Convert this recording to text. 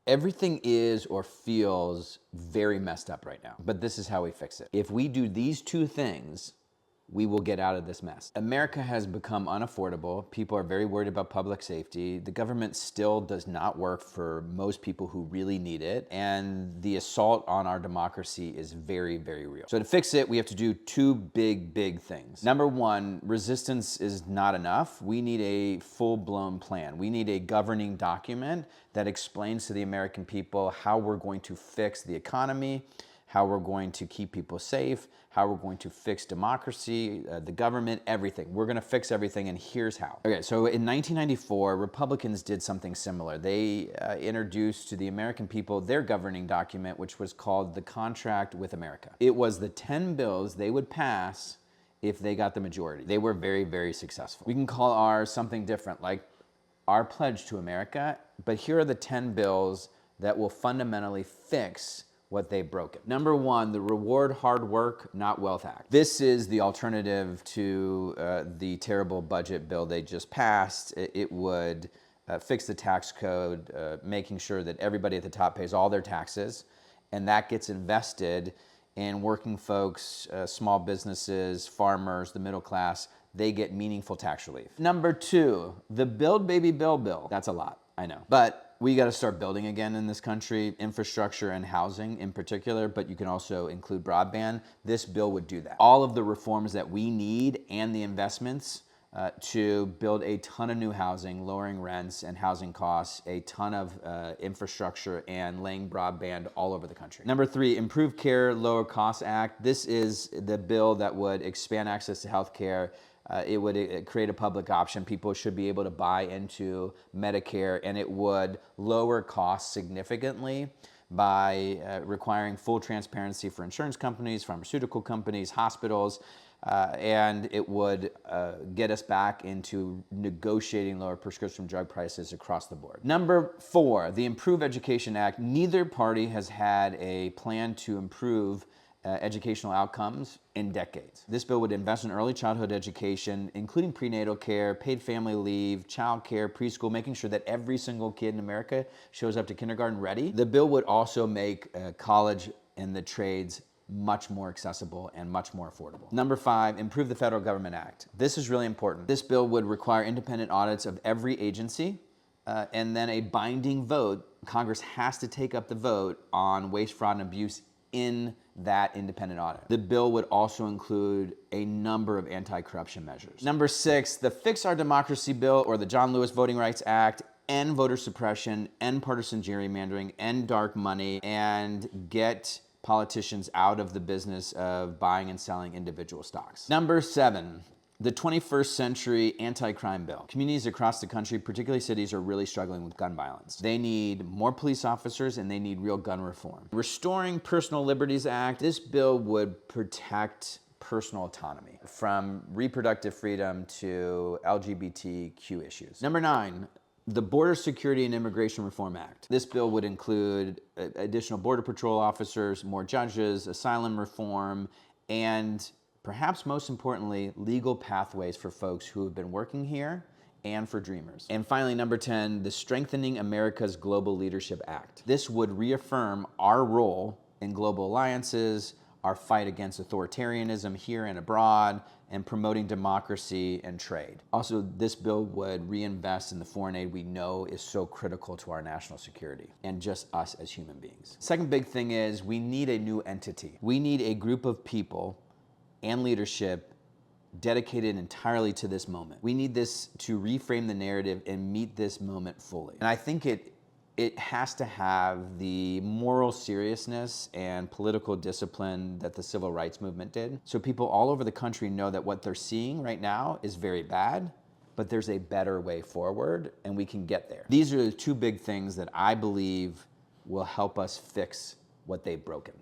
Everything is or feels very messed up right now, but this is how we fix it. If we do these two things, we will get out of this mess. America has become unaffordable. People are very worried about public safety. The government still does not work for most people who really need it. And the assault on our democracy is very, very real. So to fix it, we have to do two big things. Number one, resistance is not enough. We need a full-blown plan. We need a governing document that explains to the American people how we're going to fix the economy, how we're going to keep people safe, how we're going to fix democracy, the government, everything. We're gonna fix everything, and here's how. Okay, so in 1994, Republicans did something similar. They introduced to the American people their governing document, which was called the Contract with America. It was the 10 bills they would pass if they got the majority. They were very, very successful. We can call ours something different, like our pledge to America, but here are the 10 bills that will fundamentally fix what they've broken. Number one, the Reward Hard Work, Not Wealth Act. This is the alternative to the terrible budget bill they just passed. It would fix the tax code, making sure that everybody at the top pays all their taxes, and that gets invested in working folks, small businesses, farmers, the middle class. They get meaningful tax relief. Number two, the Build Baby Bill. That's a lot, I know. But we got to start building again in this country, infrastructure and housing in particular, but you can also include broadband. This bill would do that. All of the reforms that we need and the investments to build a ton of new housing, lowering rents and housing costs, a ton of infrastructure, and laying broadband all over the country. Number three, Improve Care, Lower Costs Act. This is the bill that would expand access to health care. It would create a public option. People should be able to buy into Medicare, and it would lower costs significantly by requiring full transparency for insurance companies, pharmaceutical companies, hospitals, and it would get us back into negotiating lower prescription drug prices across the board. Number four, the Improve Education Act. Neither party has had a plan to improve educational outcomes in decades. This bill would invest in early childhood education, including prenatal care, paid family leave, child care, preschool, making sure that every single kid in America shows up to kindergarten ready. The bill would also make college and the trades much more accessible and much more affordable. Number five, Improve the Federal Government Act. This is really important. This bill would require independent audits of every agency and then a binding vote. Congress has to take up the vote on waste, fraud, and abuse in that independent audit. The bill would also include a number of anti-corruption measures. Number six, the Fix Our Democracy Bill, or the John Lewis Voting Rights Act, end voter suppression, end partisan gerrymandering, end dark money, and get politicians out of the business of buying and selling individual stocks. Number seven, the 21st Century Anti-Crime Bill. Communities across the country, particularly cities, are really struggling with gun violence. They need more police officers and they need real gun reform. Restoring Personal Liberties Act. This bill would protect personal autonomy, from reproductive freedom to LGBTQ issues. Number nine, the Border Security and Immigration Reform Act. This bill would include additional Border Patrol officers, more judges, asylum reform, and perhaps most importantly, legal pathways for folks who have been working here and for dreamers. And finally, number 10, the Strengthening America's Global Leadership Act. This would reaffirm our role in global alliances, our fight against authoritarianism here and abroad, and promoting democracy and trade. Also, this bill would reinvest in the foreign aid we know is so critical to our national security and just us as human beings. Second big thing is we need a new entity. We need a group of people and leadership dedicated entirely to this moment. We need this to reframe the narrative and meet this moment fully. And I think it has to have the moral seriousness and political discipline that the civil rights movement did. So people all over the country know that what they're seeing right now is very bad, but there's a better way forward and we can get there. These are the two big things that I believe will help us fix what they've broken.